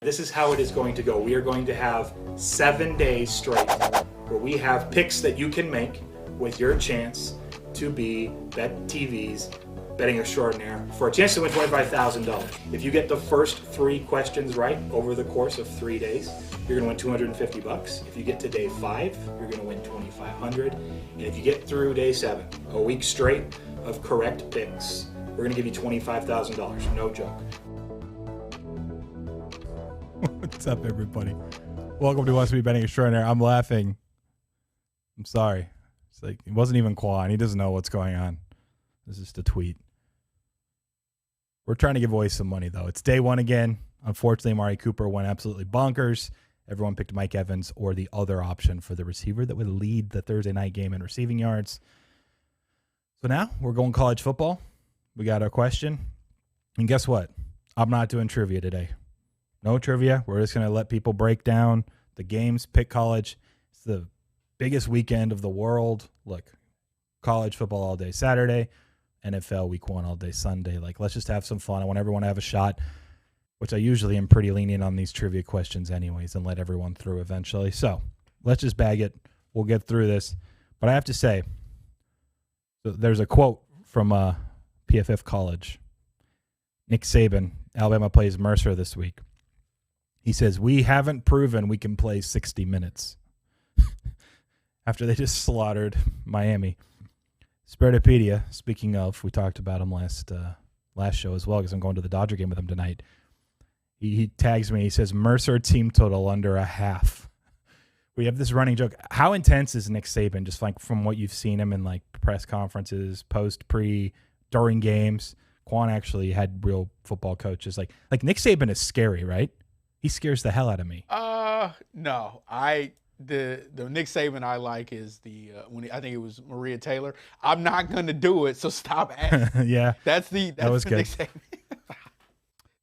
This is how it is going to go. We are going to have 7 days straight where we have picks that you can make with your chance to be BetTV's Betting Extraordinaire for a chance to win $25,000. If you get the first 3 questions right over the course of 3 days, you're going to win $250. If you get to day 5, you're going to win $2,500. And if you get through day 7, a week straight of correct picks, we're going to give you $25,000. No joke. What's up, everybody? Welcome to Us Be Betting Extraordinaire. I'm laughing. I'm sorry. It's like it wasn't even Quan. He doesn't know what's going on. This is just a tweet. We're trying to give away some money, though. It's day 1 again. Unfortunately, Amari Cooper went absolutely bonkers. Everyone picked Mike Evans or the other option for the receiver that would lead the Thursday night game in receiving yards. So now we're going college football. We got our question. And guess what? I'm not doing trivia today. No trivia. We're just going to let people break down the games, pick college. It's the biggest weekend of the world. Look, college football all day Saturday, NFL week 1 all day Sunday. Like, let's just have some fun. I want everyone to have a shot, which I usually am pretty lenient on these trivia questions anyways and let everyone through eventually. So let's just bag it. We'll get through this. But I have to say, there's a quote from PFF College. Nick Saban, Alabama plays Mercer this week. He says, "We haven't proven we can play 60 minutes." After they just slaughtered Miami. Spreadopedia, speaking of, we talked about him last show as well because I'm going to the Dodger game with him tonight. He tags me. He says, "Mercer team total under a half." We have this running joke. How intense is Nick Saban, just like from what you've seen him in like press conferences, post, pre, during games? Quan actually had real football coaches. Like Nick Saban is scary, right? He scares the hell out of me. No. The Nick Saban I like is the I think it was Maria Taylor. I'm not gonna do it, so stop asking. Yeah, that's that was good. Nick Saban.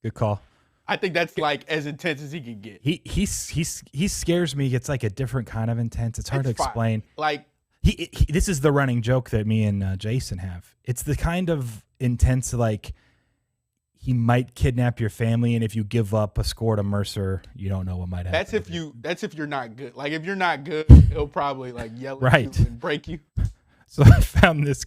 Good call. I think that's like as intense as he can get. He scares me. It's like a different kind of intense. It's hard to explain. Like this is the running joke that me and Jason have. It's the kind of intense like. He might kidnap your family, and if you give up a score to Mercer, you don't know what might happen. That's if you're not good. Like if you're not good, he'll probably like yell at you and break you. So I found this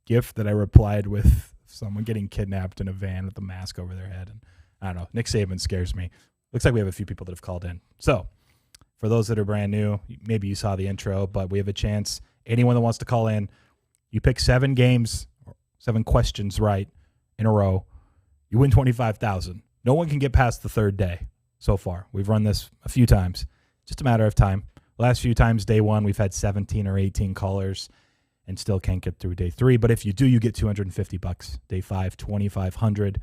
GIF that I replied with someone getting kidnapped in a van with a mask over their head, and I don't know. Nick Saban scares me. Looks like we have a few people that have called in. So for those that are brand new, maybe you saw the intro, but we have a chance. Anyone that wants to call in, you pick 7 games, 7 questions right in a row. You win $25,000. No one can get past the 3rd day so far. We've run this a few times. Just a matter of time. Last few times, day 1, we've had 17 or 18 callers and still can't get through day 3. But if you do, you get $250. Day 5, $2,500.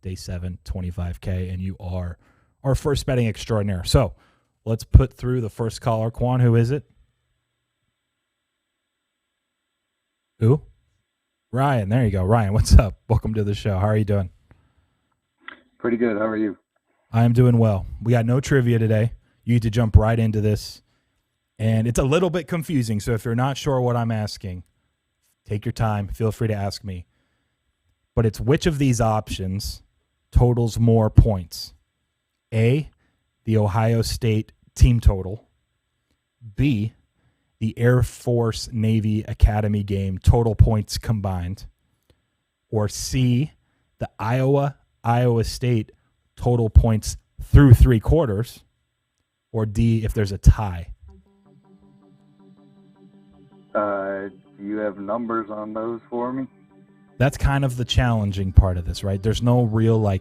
Day 7, $25K. And you are our first betting extraordinaire. So let's put through the first caller. Quan, who is it? Who? Ryan. There you go. Ryan, what's up? Welcome to the show. How are you doing? Pretty good. How are you? I'm doing well. We got no trivia today. You need to jump right into this. And it's a little bit confusing, so if you're not sure what I'm asking, take your time. Feel free to ask me. But it's which of these options totals more points? A, the Ohio State team total. B, the Air Force Navy Academy game total points combined. Or C, the Iowa State total points through 3 quarters, or D, if there's a tie. Do you have numbers on those for me? That's kind of the challenging part of this, right? There's no real,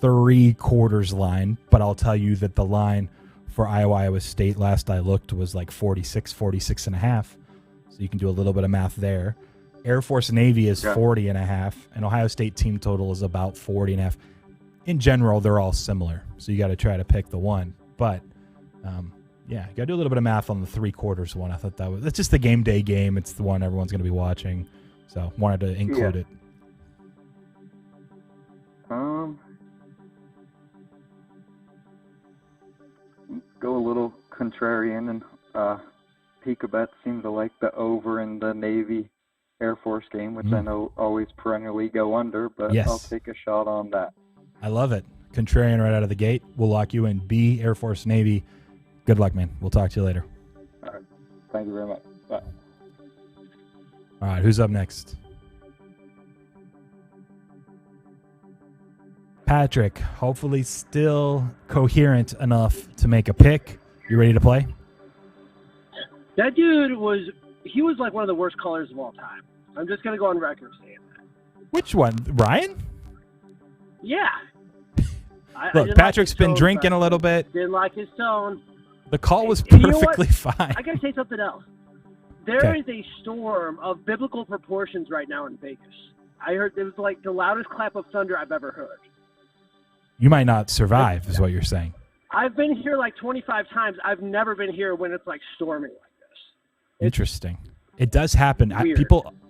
3 quarters line, but I'll tell you that the line for Iowa State, last I looked, was 46 and a half. So you can do a little bit of math there. Air Force Navy is 40 and a half, and Ohio State team total is about 40 and a half. In general, they're all similar, so you got to try to pick the one. But, you got to do a little bit of math on the 3 quarters one. I thought that's just the game day game. It's the one everyone's going to be watching, so wanted to include it. Go a little contrarian and Peekabet seems to like the over in the Navy Air Force game, which I know always perennially go under, but yes. I'll take a shot on that. I love it. contrarian right out of the gate. We'll lock you in. B, Air Force, Navy. Good luck, man. We'll talk to you later. All right. Thank you very much. Bye. All right, who's up next? Patrick, hopefully still coherent enough to make a pick. You ready to play? That dude was like one of the worst callers of all time. I'm just going to go on record saying that. Which one? Ryan? Yeah. I Look, didn't Patrick's like his been tone, drinking but a little bit. Didn't like his tone. The call was You know what? perfectly fine. I got to say something else. There is a storm of biblical proportions right now in Vegas. I heard it was like the loudest clap of thunder I've ever heard. You might not survive, is what you're saying. I've been here like 25 times. I've never been here when it's like storming like this. Interesting. It does happen. Weird.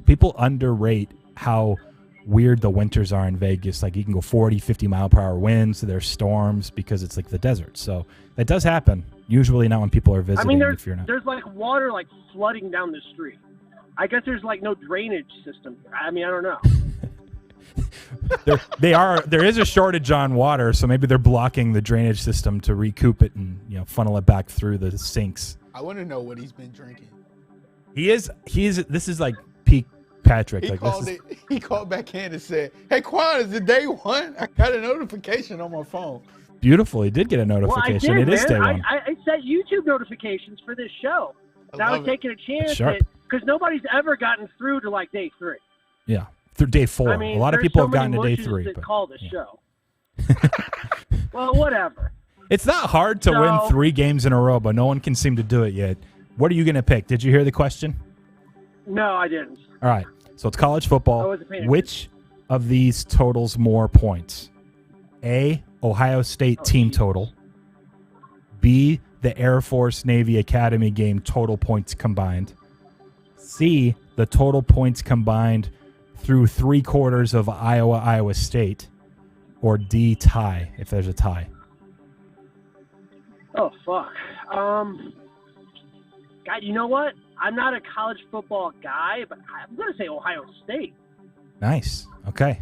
People underrate how weird the winters are in Vegas. Like you can go 40, 50 mile per hour winds. There's storms because it's like the desert. So that does happen. Usually not when people are visiting. I mean, if you're not. there's like water like flooding down the street. I guess there's like no drainage system here. I mean, I don't know. There is a shortage on water, so maybe they're blocking the drainage system to recoup it and funnel it back through the sinks. I want to know what he's been drinking. This is like peak Patrick. He called back in and said, "Hey, Quan, is it day one? I got a notification on my phone." Beautiful. He did get a notification. Well, I did, it is day one. I set YouTube notifications for this show. I was taking a chance because nobo's ever gotten through to like day 3. Yeah, through day 4. I mean, a lot of people have gotten to day 3. That but call the show. Well, whatever. It's not hard to win 3 games in a row, but no one can seem to do it yet. What are you going to pick? Did you hear the question? No, I didn't. All right. So it's college football. I wasn't paying Which of these totals more points? A, Ohio State team total. B, the Air Force Navy Academy game total points combined. C, the total points combined through 3 quarters of Iowa State. Or D, tie, if there's a tie. Oh, fuck. God, you know what? I'm not a college football guy, but I'm going to say Ohio State. Nice. Okay.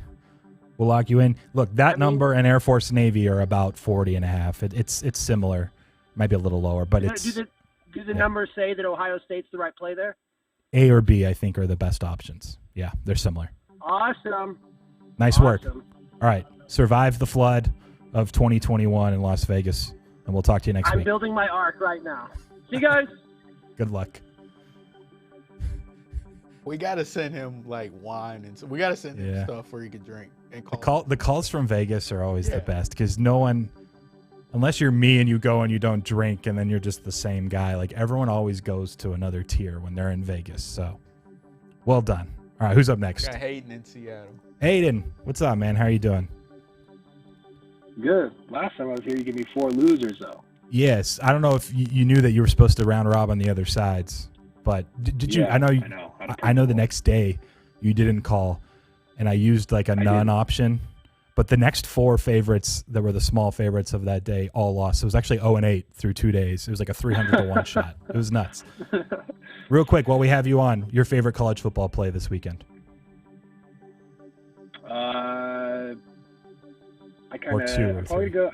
We'll lock you in. Look, that number and Air Force Navy are about 40.5. It's similar. Might be a little lower, but Do the numbers say that Ohio State's the right play there? A or B, I think, are the best options. Yeah, they're similar. Awesome. Nice work. All right. Survive the flood of 2021 in Las Vegas, and we'll talk to you next week. I'm building my ark right now. See you guys. Good luck. We got to send him like wine and so we got to send him stuff where he can drink and call. The calls from Vegas are always the best because no one, unless you're me and you go and you don't drink and then you're just the same guy. Like everyone always goes to another tier when they're in Vegas. So well done. All right, who's up next? Got Hayden in Seattle. Hayden, what's up, man? How are you doing? Good. Last time I was here, you gave me 4 losers, though. Yes. I don't know if you knew that you were supposed to round robin the other sides, but did you? Yeah, I know. I know the next day you didn't call, and I used like a none option. But the next 4 favorites that were the small favorites of that day all lost. It was actually 0-8 through 2 days. It was like a 300-1 shot. It was nuts. Real quick, while we have you on, your favorite college football play this weekend? I kind of probably go.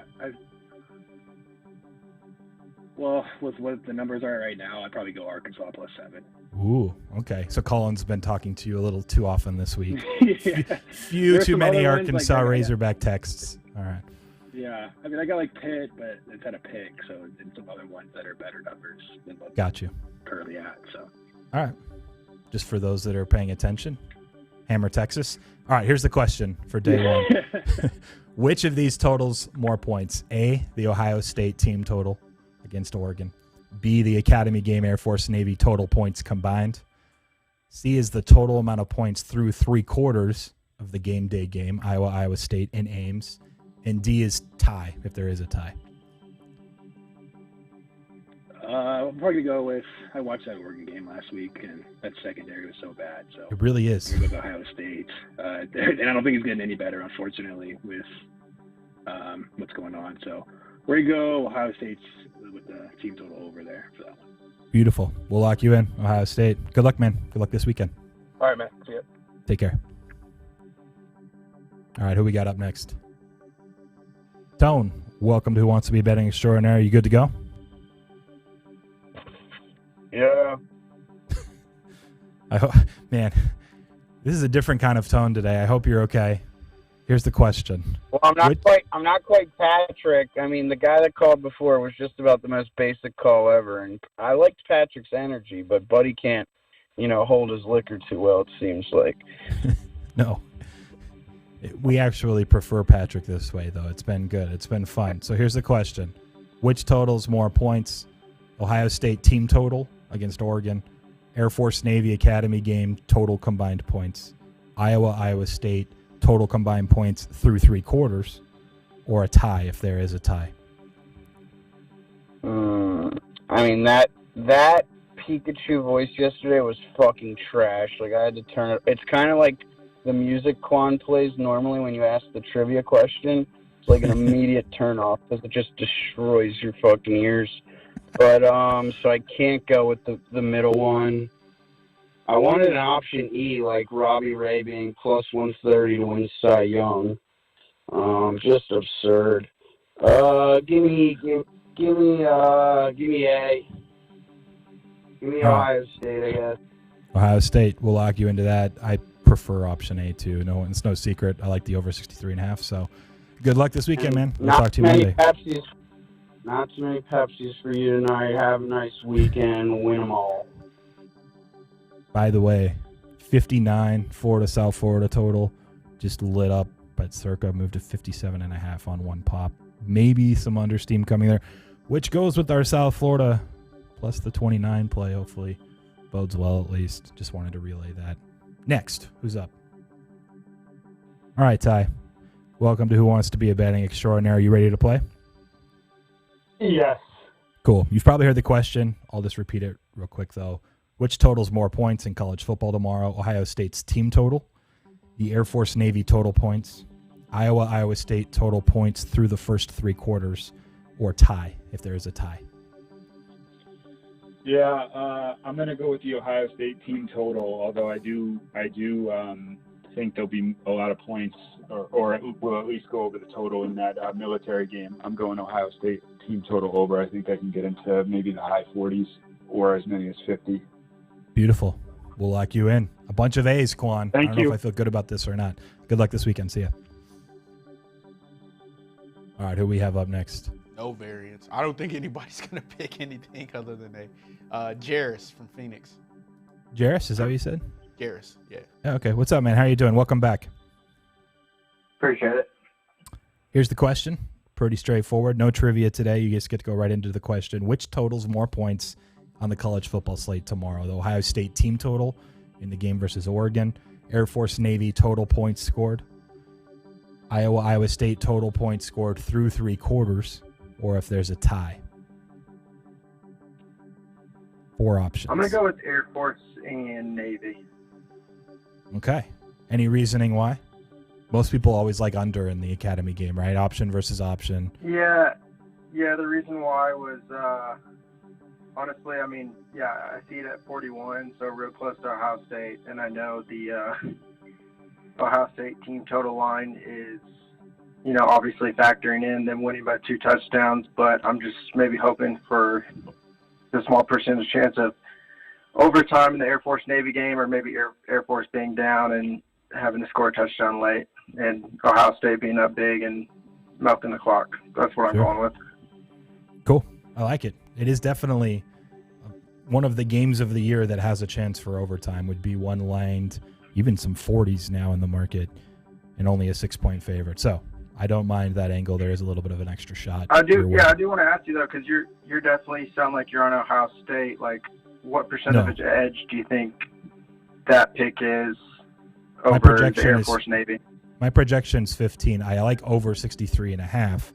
Well, with what the numbers are right now, I'd probably go Arkansas +7. Ooh, okay. So Colin's been talking to you a little too often this week. Few too many Arkansas Razorback texts. All right. Yeah, I mean, I got like Pitt, but it's at a pick, so and some other ones that are better numbers than what got you currently at. So. All right. Just for those that are paying attention, Hammer, Texas. All right. Here's the question for day one. Which of these totals more points? A, the Ohio State team total against Oregon. B, the Academy game Air Force Navy total points combined. C is the total amount of points through 3 quarters of the game day game, Iowa State in Ames. And D is tie, if there is a tie. I'm probably going to go with, I watched that Oregon game last week, and that secondary was so bad. So it really is. I'm going to go with Ohio State. And I don't think it's getting any better, unfortunately, with what's going on. So we're going to go Ohio State's with the team total over there for that one. Beautiful. We'll lock you in, Ohio State. Good luck, man. Good luck this weekend. All right, man. See ya. Take care. All right, who we got up next? Tone, welcome to Who Wants to Be Betting Extraordinaire. You good to go? Yeah. Man, this is a different kind of tone today. I hope you're okay. Here's the question. Well, I'm not quite Patrick. I mean, the guy that called before was just about the most basic call ever, and I liked Patrick's energy, but Buddy can't, hold his liquor too well, it seems like. No. We actually prefer Patrick this way, though. It's been good. It's been fun. So here's the question. Which totals more points? Ohio State team total against Oregon. Air Force Navy Academy game total combined points. Iowa State total combined points through 3 quarters. Or a tie if there is a tie. I mean, that Pikachu voice yesterday was fucking trash. Like, I had to turn it. It's kind of like the music Quan plays normally when you ask the trivia question. It's like an immediate turn off because it just destroys your fucking ears. But so I can't go with the middle one. I wanted an option E, like Robbie Ray being plus 130 to win Cy Young. Just absurd. Give me A. Give me Ohio State, I guess. Ohio State, we'll lock you into that. I prefer option A too. No, it's no secret. I like the over 63.5. So good luck this weekend, man. We'll talk to you Monday. Not too many Pepsis for you tonight. Have a nice weekend. Win them all. By the way, 59 Florida, South Florida total. Just lit up, but circa moved to 57.5 on one pop. Maybe some understeam coming there, which goes with our South Florida plus the 29 play, hopefully. Bodes well, at least. Just wanted to relay that. Next, who's up? All right, Ty. Welcome to Who Wants to Be a Betting Extraordinaire. Are you ready to play? Yes. Cool. You've probably heard the question. I'll just repeat it real quick, though. Which totals more points in college football tomorrow? Ohio State's team total, the Air Force Navy total points, Iowa State total points through the first 3 quarters, or tie, if there is a tie. Yeah, I'm going to go with the Ohio State team total, although I do think there'll be a lot of points, or we'll at least go over the total in that military game. I'm going Ohio State team total over. I think I can get into maybe the high 40s or as many as 50. Beautiful. We'll lock you in. A bunch of A's, Quan. Thank I don't you. know if I feel good about this or not. Good luck this weekend. See ya. All right, who we have up next? No variance. I don't think anybody's going to pick anything other than Jarris from Phoenix. Jarris, is that what you said? Jarris, yeah. Okay, what's up, man? How you doing? Welcome back. Appreciate it. Here's the question. Pretty straightforward. No trivia today. You just get to go right into the question. Which totals more points on the college football slate tomorrow? The Ohio State team total in the game versus Oregon. Air Force Navy total points scored. Iowa State total points scored through 3 quarters. Or if there's a tie. 4 options. I'm going to go with Air Force and Navy. Okay. Any reasoning why? Most people always like under in the academy game, right? Option versus option. Yeah, the reason why was, honestly, I see it at 41, so real close to Ohio State, and I know the Ohio State team total line is, obviously factoring in them winning by 2 touchdowns, but I'm just maybe hoping for the small percentage chance of overtime in the Air Force Navy game, or maybe Air Force being down and having to score a touchdown late, and Ohio State being up big and milking the clock. That's what I'm going with. Cool. I like it. It is definitely one of the games of the year that has a chance for overtime. Would be one lined, even some 40s now in the market, and only a 6-point favorite. So I don't mind that angle. There is a little bit of an extra shot. I do want to ask you, though, because you're definitely sound like you're on Ohio State. Like, what percentage edge do you think that pick is over the Air Force Navy? My projection's 15. I like over 63.5.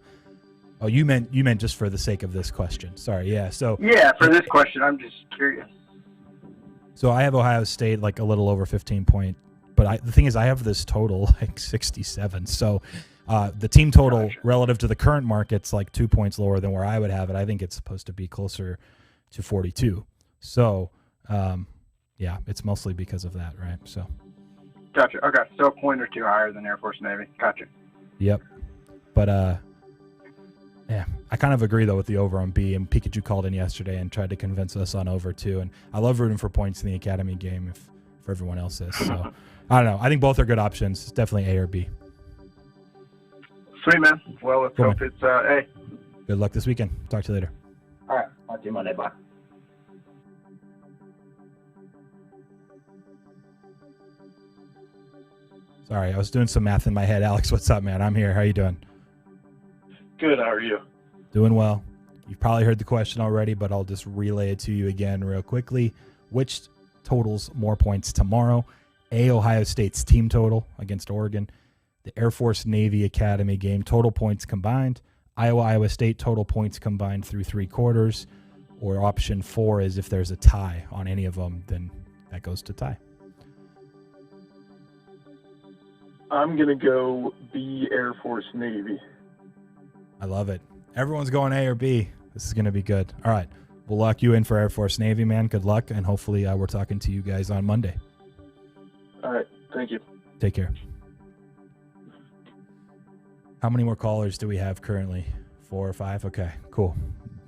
Oh, you meant just for the sake of this question. Sorry, yeah. So yeah, for this question, I'm just curious. So I have Ohio State like a little over 15 point, but the thing is I have this total like 67. So the team total relative to the current market's like 2 points lower than where I would have it. I think it's supposed to be closer to 42. So yeah, it's mostly because of that, right? So. Gotcha. Okay, so a point or two higher than Air Force Navy. Gotcha. Yep. But Yeah, I kind of agree though with the over on B, and Pikachu called in yesterday and tried to convince us on over too. And I love rooting for points in the Academy game if for everyone else is. So I don't know. I think both are good options. It's definitely A or B. Sweet, man. Well, let's hope it's A. Good luck this weekend. Talk to you later. All right. I'll see you Monday. Bye. Sorry, I was doing some math in my head. Alex, what's up, man? I'm here. How you doing? Good. How are you? Doing well. You've probably heard the question already, but I'll just relay it to you again real quickly. Which totals more points tomorrow? A, Ohio State's team total against Oregon. The Air Force Navy Academy game total points combined. Iowa State total points combined through 3 quarters. Or option 4 is if there's a tie on any of them, then that goes to tie. I'm going to go B, Air Force Navy. I love it. Everyone's going A or B. This is going to be good. All right. We'll lock you in for Air Force Navy, man. Good luck. And hopefully we're talking to you guys on Monday. All right. Thank you. Take care. How many more callers do we have currently? 4 or 5? Okay, cool.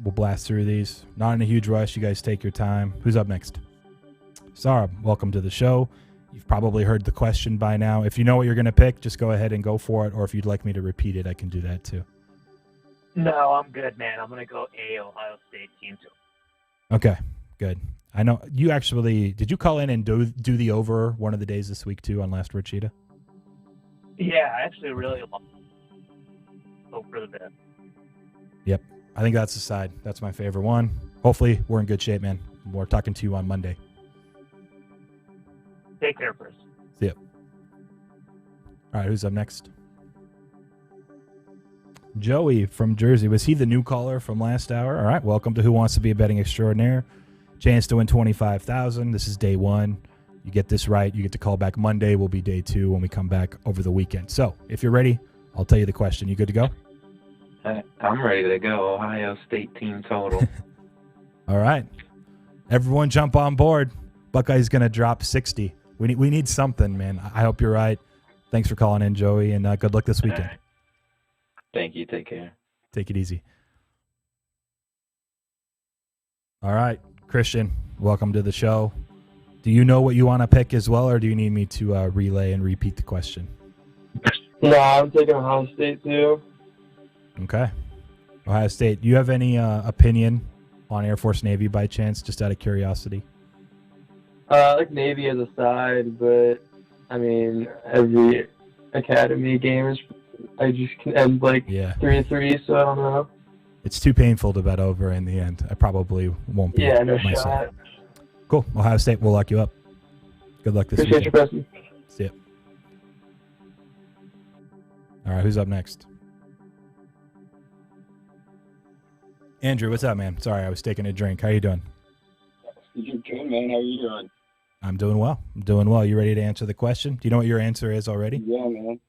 We'll blast through these. Not in a huge rush. You guys take your time. Who's up next? Sarah, welcome to the show. You've probably heard the question by now. If you know what you're going to pick, just go ahead and go for it. Or if you'd like me to repeat it, I can do that too. No, I'm good, man. I'm going to go A, Ohio State team total. Okay, good. I know you actually, did you call in and do the over one of the days this week too on Last Word Cheetah? Yeah, I actually really hope for the best. Yep. I think that's the side. That's my favorite one. Hopefully we're in good shape, man. We're talking to you on Monday. Take care, Chris. See ya. All right, who's up next? Joey from Jersey. Was he the new caller from last hour? All right, welcome to Who Wants to Be a Betting Extraordinaire. Chance to win $25,000. This is day 1. You get this right, you get to call back Monday. Will be day 2 when we come back over the weekend. So if you're ready, I'll tell you the question. You good to go? I'm ready to go. Ohio State team total. All right. Everyone jump on board. Buckeye's going to drop 60. We need something, man. I hope you're right. Thanks for calling in, Joey, and good luck this weekend. Right. Thank you. Take care. Take it easy. All right, Christian, welcome to the show. Do you know what you want to pick as well, or do you need me to relay and repeat the question? No, I'm taking Ohio State too. Okay. Ohio State. Do you have any opinion on Air Force Navy by chance, just out of curiosity? I like Navy as a side, but I mean, every Academy game is, I just can end like 3-3, so I don't know. It's too painful to bet over in the end. I probably won't be. Yeah, no myself. shot. Cool. Ohio State will lock you up. Good luck this Appreciate weekend. your presence. See ya. All right, who's up next? Andrew, what's up, man? Sorry, I was taking a drink. How you doing? You're good, man. How are you doing? I'm doing well. You ready to answer the question? Do you know what your answer is already? Yeah, man.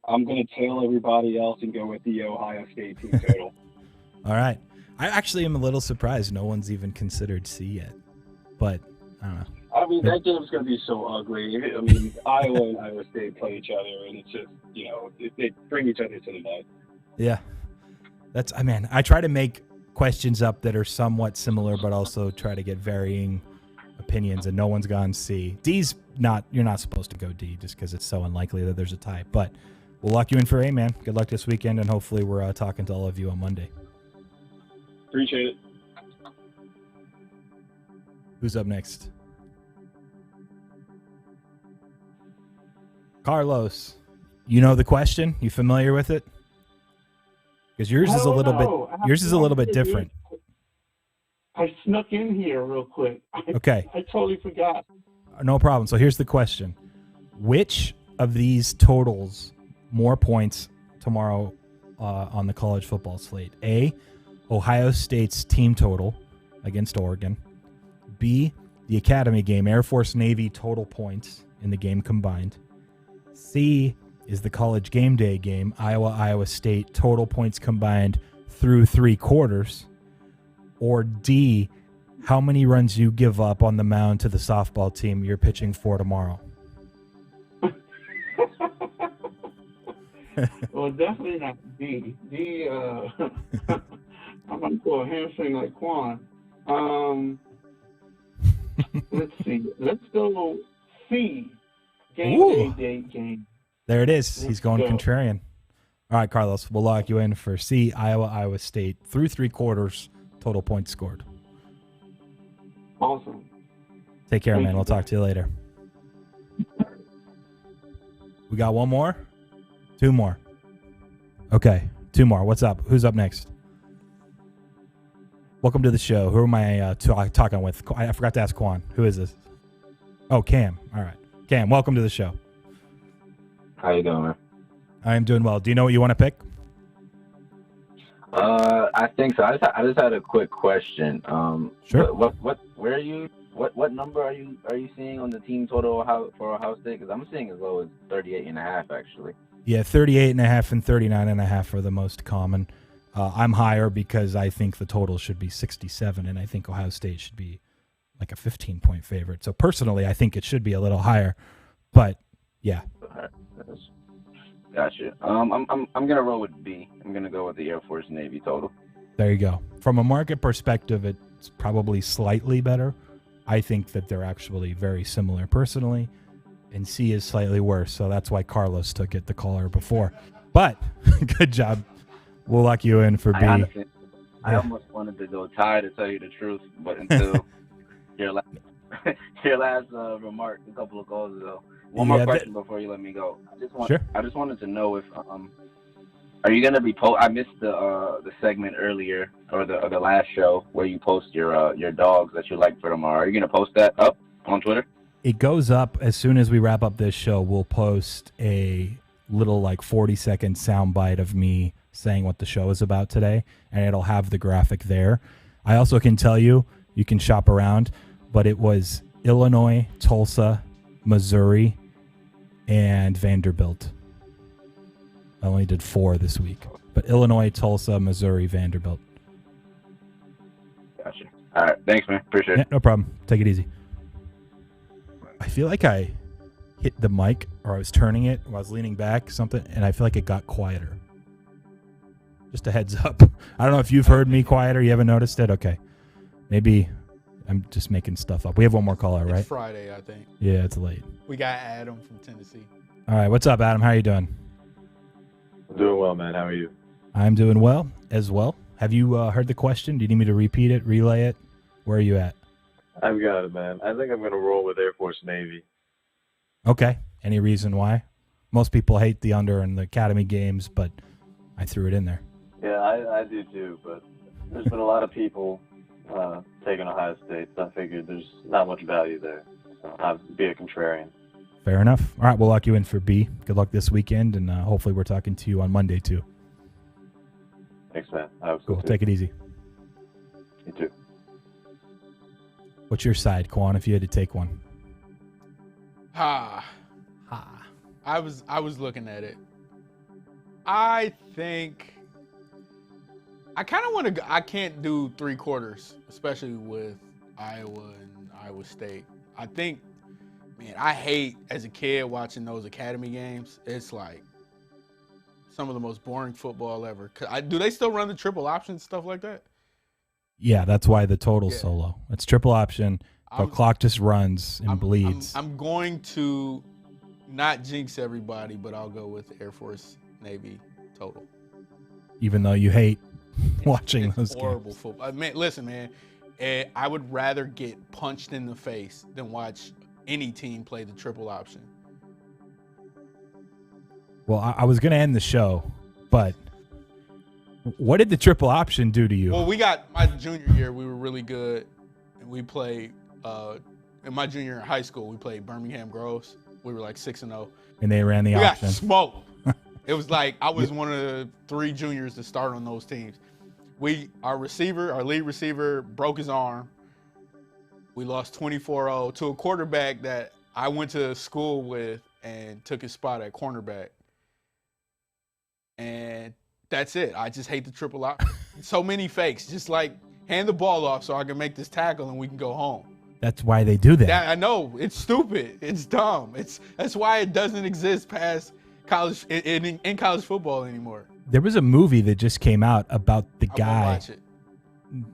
I'm going to tail everybody else and go with the Ohio State team total. All right. I actually am a little surprised no one's even considered C yet. But, I don't know. I mean, that game's going to be so ugly. I mean, Iowa and Iowa State play each other, and it's just, they bring each other to the net. Yeah. I try to make questions up that are somewhat similar, but also try to get varying opinions, and no one's gone C. D's not, you're not supposed to go D just because it's so unlikely that there's a tie. But we'll lock you in for A, man. Good luck this weekend, and hopefully we're talking to all of you on Monday. Appreciate it. Who's up next? Carlos, you know the question? You familiar with it? Because yours is a little bit different. I snuck in here real quick. Okay. I totally forgot. No problem. So here's the question. Which of these totals more points tomorrow on the college football slate? A, Ohio State's team total against Oregon. B, the Academy game, Air Force Navy total points in the game combined. C is the college game day game, Iowa State total points combined through 3 quarters. Or D, how many runs you give up on the mound to the softball team you're pitching for tomorrow. Well, definitely not D. D, I'm going to pull a hamstring like Quan. Let's see. Let's go C. Game Ooh. day game. There it is. Let's He's going go. contrarian. All right, Carlos, we'll lock you in for C, Iowa State, through 3/4, total points scored. Awesome. Take care, Thank man. you. We'll talk to you later. We got one more? Two more. Okay, two more. What's up? Who's up next? Welcome to the show. Who am I talking with? I forgot to ask Quan. Who is this? Oh, Cam. All right. Cam, welcome to the show. How you doing, man? I'm doing well. Do you know what you want to pick? I think so. I just had a quick question. Sure. Where are you? What number are you seeing on the team total for Ohio State? Because I'm seeing as low as 38.5 actually. Yeah, 38.5 and 39.5 are the most common. I'm higher because I think the total should be 67, and I think Ohio State should be like a 15-point favorite. So personally, I think it should be a little higher. But yeah. Gotcha. I'm gonna roll with B. I'm gonna go with the Air Force Navy total. There you go. From a market perspective, it's probably slightly better. I think that they're actually very similar personally, and C is slightly worse. So that's why Carlos took it, the caller before. But good job. We'll lock you in for B. Honestly, I almost wanted to go tie, to tell you the truth, but until your last remark a couple of calls ago. One more question before you let me go. I just wanted to know if are you gonna be I missed the segment earlier, or the last show where you post your dogs that you like for tomorrow. Are you gonna post that up on Twitter? It goes up as soon as we wrap up this show. We'll post a little 40-second soundbite of me saying what the show is about today, and it'll have the graphic there. I also can tell you can shop around, but it was Illinois, Tulsa, Missouri, and Vanderbilt. I only did 4 this week, but Illinois, Tulsa, Missouri, Vanderbilt. Gotcha. All right, thanks, man. Appreciate it. No problem. Take it easy. I feel like I hit the mic, or I was turning it, or I was leaning back, something, and I feel like it got quieter. Just a heads up. I don't know if you've heard me quieter. You haven't noticed it? Okay. Maybe I'm just making stuff up. We have one more caller, right? It's Friday, I think. Yeah, it's late. We got Adam from Tennessee. All right. What's up, Adam? How are you doing? I'm doing well, man. How are you? I'm doing well as well. Have you heard the question? Do you need me to repeat it, relay it? Where are you at? I've got it, man. I think I'm going to roll with Air Force Navy. Okay. Any reason why? Most people hate the under in the Academy games, but I threw it in there. Yeah, I do too, but there's been a lot of people taking Ohio State, so I figured there's not much value there. So I'll be a contrarian. Fair enough. All right, we'll lock you in for B. Good luck this weekend, and hopefully we're talking to you on Monday too. Thanks, man. I hope so Cool. too. Take it easy. You too. What's your side, Quan, if you had to take one? I was looking at it. I think I kind of want to go. I can't do 3/4, especially with Iowa and Iowa State. I think, man, I hate as a kid watching those Academy games. It's like some of the most boring football ever. Do they still run the triple option stuff like that? Yeah, that's why the total's so low. It's triple option. The clock just runs and bleeds. I'm going to not jinx everybody, but I'll go with Air Force Navy total. Even though you hate watching those Horrible games. football. Man, listen, man. I would rather get punched in the face than watch any team play the triple option. Well, I was going to end the show, but what did the triple option do to you? Well, we got my junior year. We were really good, and we played. In my junior year in high school, we played Birmingham Groves. We were like 6-0. And they ran the we option. Got smoked. It was like I was one of the 3 juniors to start on those teams. Our lead receiver, broke his arm. We lost 24-0 to a quarterback that I went to school with and took his spot at cornerback. And that's it. I just hate the triple option. So many fakes. Just like hand the ball off so I can make this tackle and we can go home. That's why they do that. I know. It's stupid. It's dumb. That's why it doesn't exist past college in college football anymore. There was a movie that just came out about the guy. I won't watch it.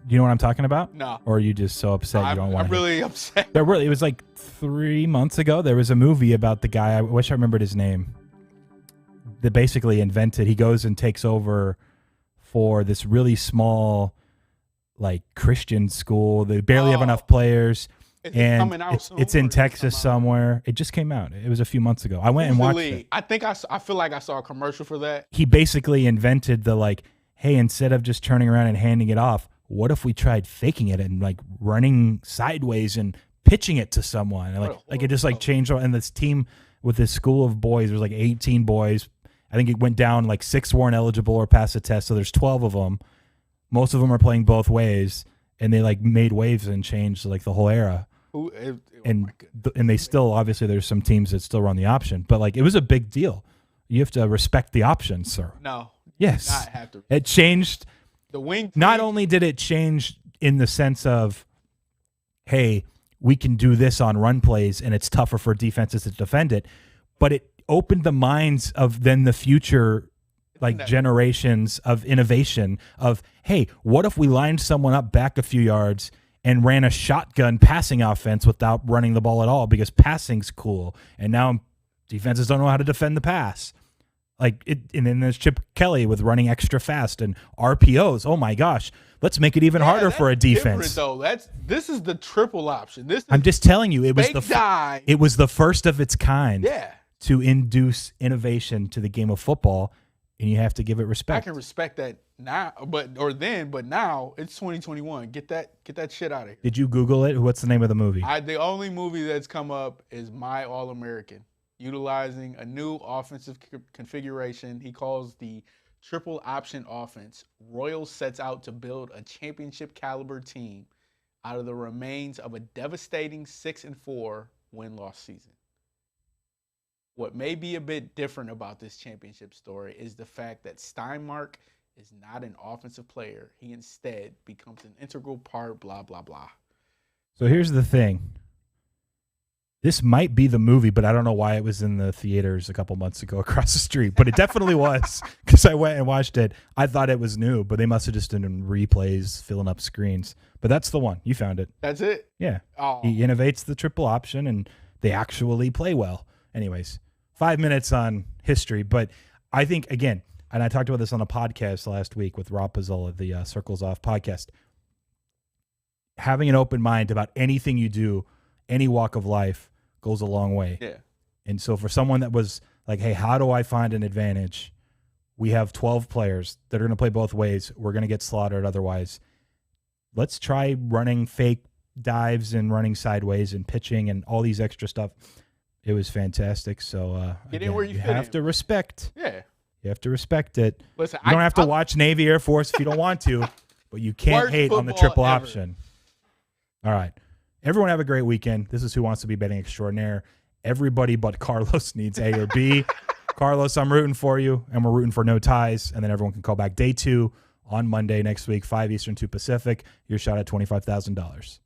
You know what I'm talking about? No. Or are you just so upset you don't want I'm really upset. It was like 3 months ago. There was a movie about the guy. I wish I remembered his name. That basically invented. He goes and takes over for this really small, like Christian school. They barely have enough players. And it's in Texas somewhere. It just came out. It was a few months ago. I went and watched it. I think I feel like I saw a commercial for that. He basically invented the like, hey, instead of just turning around and handing it off, what if we tried faking it and like running sideways and pitching it to someone? And like it just like changed. And this team with this school of boys, there was like 18 boys. I think it went down like 6 weren't eligible or passed the test. So there's 12 of them. Most of them are playing both ways. And they like made waves and changed like the whole era. And they still, obviously there's some teams that still run the option, but like it was a big deal. You have to respect the option, sir. No. Yes. Not have to. It changed. The wing. Not only did it change in the sense of, hey, we can do this on run plays and it's tougher for defenses to defend it, but it opened the minds of then the future like generations of innovation of, hey, what if we lined someone up back a few yards and ran a shotgun passing offense without running the ball at all because passing's cool. And now defenses don't know how to defend the pass. Like it, and then there's Chip Kelly with running extra fast and RPOs. Oh my gosh, let's make it even harder for a defense. Though this is the triple option. I'm just telling you, it was it was the first of its kind. Yeah. To induce innovation to the game of football, and you have to give it respect. I can respect that now, but now it's 2021. Get that shit out of here. Did you Google it? What's the name of the movie? The only movie that's come up is My All-American, utilizing a new offensive configuration he calls the triple option offense. Royals sets out to build a championship caliber team out of the remains of a devastating 6-4 win-loss season. What may be a bit different about this championship story is the fact that Steinmark is not an offensive player. He instead becomes an integral part, blah, blah, blah. So here's the thing. This might be the movie, but I don't know why it was in the theaters a couple months ago across the street. But it definitely was because I went and watched it. I thought it was new, but they must have just done replays, filling up screens. But that's the one. You found it. That's it? Yeah. Oh. He innovates the triple option, and they actually play well. Anyways, 5 minutes on history. But I think, again, and I talked about this on a podcast last week with Rob Pizzola, the Circles Off podcast, having an open mind about anything you do, any walk of life, goes a long way. Yeah. And so for someone that was like, hey, how do I find an advantage? We have 12 players that are going to play both ways. We're going to get slaughtered otherwise. Let's try running fake dives and running sideways and pitching and all these extra stuff. It was fantastic. So Get in where you fit have in. to respect. Yeah. You have to respect it. Listen, you don't have to watch Navy Air Force if you don't want to, but you can't hate on the triple option. All right. Everyone have a great weekend. This is Who Wants to Be Betting Extraordinaire. Everybody but Carlos needs A or B. Carlos, I'm rooting for you, and we're rooting for no ties, and then everyone can call back day 2 on Monday next week, 5 Eastern, 2 Pacific. Your shot at $25,000.